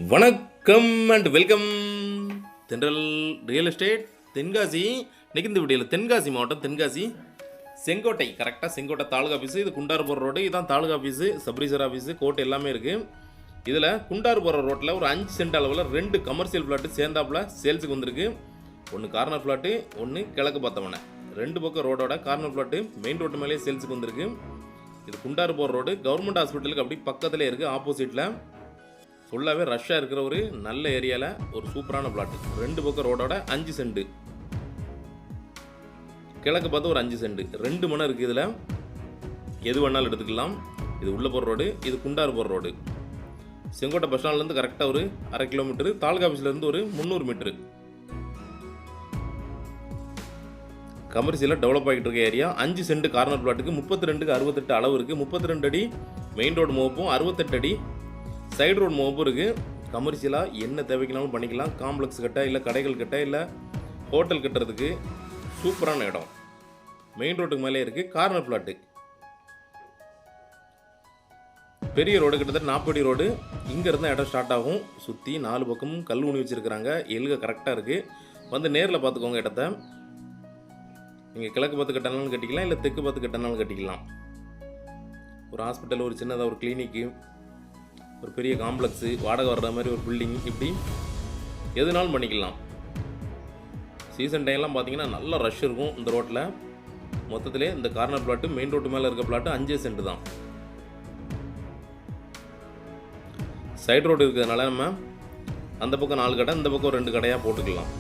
வணக்கம் and welcome தென்றல் real estate Tenkasi. இன்னைக்கு இந்த வீடியோவில் தென்காசி மாவட்டம், தென்காசி செங்கோட்டை, கரெக்டாக செங்கோட்டை தாலுகா ஆஃபீஸு. இது குண்டாறு போகிற ரோடு, இதுதான் தாலுகா ஆஃபீஸு, சப்ரீசர் ஆஃபீஸு, கோர்ட் எல்லாமே இருக்குது. இதில் குண்டாறு போகிற ரோட்டில் ஒரு 5 சென்ட் அளவில் 2 கமர்ஷியல் ஃப்ளாட்டு சேர்ந்தாப்பில் சேல்ஸுக்கு வந்திருக்கு. ஒன்று கார்னர் ஃப்ளாட்டு, ஒன்று கிழக்கு பார்த்தவனை. 2 பக்கம் ரோடோட கார்னர் ஃப்ளாட்டு மெயின் ரோட்டு மேலேயே சேல்ஸுக்கு வந்திருக்கு. இது குண்டாறு போகிற ரோடு, கவர்மெண்ட் ஹாஸ்பிட்டலுக்கு அப்படி பக்கத்தில் இருக்குது, ஆப்போசிட்டில். ஃபுல்லாகவே ரஷ்ஷாக இருக்கிற ஒரு நல்ல ஏரியாவில் ஒரு சூப்பரான பிளாட்டு. 2 பக்கம் ரோடோட 5 சென்ட், கிழக்கு பார்த்து ஒரு 5 சென்ட், 2 மனை இருக்குது. இதில் எது வேணாலும் எடுத்துக்கலாம். இது உள்ளே போகிற ரோடு, இது குண்டாறு போகிற ரோடு. செங்கோட்டை பஸ் ஸ்டாண்ட்லேருந்து கரெக்டாக ஒரு 1/2 கிலோமீட்டரு, தாலுகா ஆஃபீஸ்லேருந்து ஒரு 300 மீட்டரு. கமர்ஷியலாக டெவலப் ஆகிட்டு இருக்க ஏரியா. 5 சென்ட் கார்னர் பிளாட்டுக்கு 32க்கு 68 அளவு இருக்குது. 32 அடி மெயின் ரோடு முகப்பும், 68 அடி சைடு ரோடு முகப்பும் இருக்குது. கமர்ஷியலாக என்ன தேவைக்கனாலும் பண்ணிக்கலாம். காம்ப்ளெக்ஸ் கட்ட, இல்லை கடைகள் கட்ட, இல்லை ஹோட்டல் கட்டுறதுக்கு சூப்பரான இடம். மெயின் ரோட்டுக்கு மேலே இருக்குது கார்னர் பிளாட்டு. பெரிய ரோடு, கிட்டத்தட்ட 40 அடி ரோடு. இங்கேருந்து இடம் ஸ்டார்ட் ஆகும். சுற்றி 4 பக்கமும் கல் ஊனி வச்சுருக்கிறாங்க. எல்க கரெக்டாக இருக்குது. வந்து நேரில் பார்த்துக்கோங்க இடத்த. நீங்கள் கிழக்கு பார்த்து கட்டினாலும் கட்டிக்கலாம், இல்லை தெற்கு பார்த்து கட்டினாலும் கட்டிக்கலாம். ஒரு ஹாஸ்பிட்டல், ஒரு சின்னதாக ஒரு கிளினிக்கு, ஒரு பெரிய காம்ப்ளெக்ஸு, வாடகை வர்ற மாதிரி ஒரு பில்டிங், இப்படி எதுனாலும் பண்ணிக்கலாம். சீசன் டைம்லாம் பார்த்தீங்கன்னா நல்ல ரஷ் இருக்கும் இந்த ரோட்டில். மொத்தத்திலே இந்த கார்னர் பிளாட்டு, மெயின் ரோட்டு மேலே இருக்க பிளாட்டு 5 சென்ட் தான். சைடு ரோடு இருக்கிறதுனால நம்ம அந்த பக்கம் 4 கடை, இந்த பக்கம் 2 கடையாக போட்டுக்கலாம்.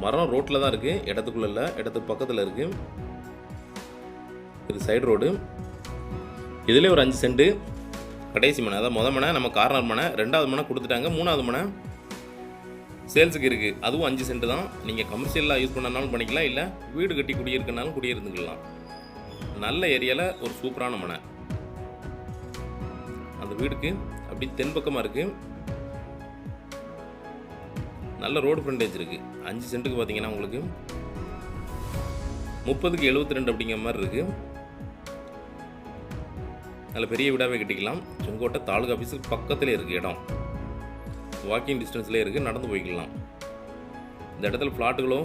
மரம் ரோட்டில் தான் இருக்குது, இடத்துக்குள்ளே இல்லை, இடத்துக்கு பக்கத்தில் இருக்குது. இது சைடு ரோடு. இதிலே ஒரு 5 சென்ட் கடைசி மனை, அதாவது மொதல் மனை நம்ம கார்னர் மனை, 2வது மனை கொடுத்துட்டாங்க, 3வது மனை சேல்ஸுக்கு இருக்குது. அதுவும் 5 சென்ட் தான். நீங்கள் கமர்ஷியலாக யூஸ் பண்ணனாலும் பண்ணிக்கலாம், இல்லை வீடு கட்டி குடியிருக்கனாலும் குடியிருந்துக்கலாம். நல்ல ஏரியாவில் ஒரு சூப்பரான மனை. அந்த வீடுக்கு அப்படி தென்பக்கமாக இருக்குது. நல்ல ரோடு ஃப்ரண்டேஜ் இருக்குது. 5 சென்ட்டுக்கு பார்த்தீங்கன்னா உங்களுக்கு 30க்கு 72 அப்படிங்கிற மாதிரி இருக்குது. அதில் பெரிய வீடாகவே கட்டிக்கலாம். செங்கோட்டை தாலுகா ஆஃபீஸுக்கு பக்கத்திலே இருக்குது இடம். வாக்கிங் டிஸ்டன்ஸ்லேயே இருக்குது, நடந்து போய்க்கலாம். இந்த இடத்துல ஃப்ளாட்டுகளோ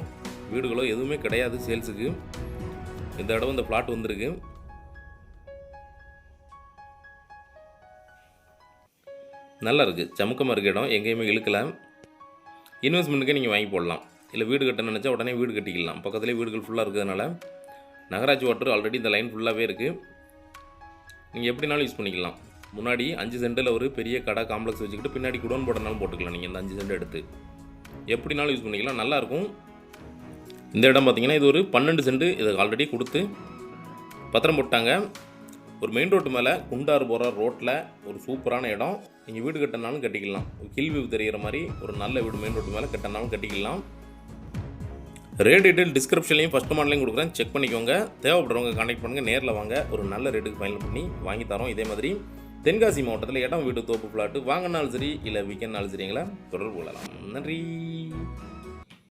வீடுகளோ எதுவுமே கிடையாது சேல்ஸுக்கு. இந்த இடம் இந்த ஃப்ளாட் வந்திருக்கு. நல்லா இருக்குது, சமுக்கமாக இருக்குது இடம், எங்கேயுமே இழுக்கலை. இன்வெஸ்ட்மெண்ட்டுக்கே நீங்கள் வாங்கி போடலாம். இல்லை வீடு கட்ட நினச்சா உடனே வீடு கட்டிக்கலாம். பக்கத்துலேயே வீடுகள் ஃபுல்லாக இருக்கிறதுனால நகராட்சி வாட்டர் ஆல்ரெடி இந்த லைன் ஃபுல்லாகவே இருக்குது. நீங்கள் எப்படினாலும் யூஸ் பண்ணிக்கலாம். முன்னாடி 5 சென்ட்டில் ஒரு பெரிய கடை காம்ப்ளெக்ஸ் வச்சுக்கிட்டு பின்னாடி குடோன் போடனாலும் போட்டுக்கலாம். நீங்கள் இந்த 5 சென்ட் எடுத்து எப்படினாலும் யூஸ் பண்ணிக்கலாம், நல்லாயிருக்கும். இந்த இடம் பார்த்தீங்கன்னா இது ஒரு 12 சென்ட். இது ஆல்ரெடி கொடுத்து பத்திரம் போட்டாங்க. ஒரு மெயின் ரோட்டு மேலே குண்டாறு போகிற ரோட்டில் ஒரு சூப்பரான இடம். நீங்கள் வீடு கட்டினாலும் கட்டிக்கலாம். ஹில் வியூ தெரிகிற மாதிரி ஒரு நல்ல வீடு மெயின் ரோட்டு மேலே கட்டினாலும் கட்டிக்கலாம். ரேட் டீட்டெயில் டிஸ்கிரிப்ஷன்லையும் ஃபஸ்ட் மாடலையும் கொடுக்குறேன், செக் பண்ணிக்கோங்க. தேவைப்படுறவங்க கான்டாக்ட் பண்ணுங்கள், நேரில் வாங்க. ஒரு நல்ல ரேட்டுக்கு ஃபைனல் பண்ணி வாங்கி தரோம். இதே மாதிரி தென்காசி மாவட்டத்தில் இடம், வீடு, தோப்பு, பிளாட்டு வாங்கினாலும் சரி, இல்லை விற்கனாலும் சரிங்களா தொடர்பு கொள்ளலாம். நன்றி.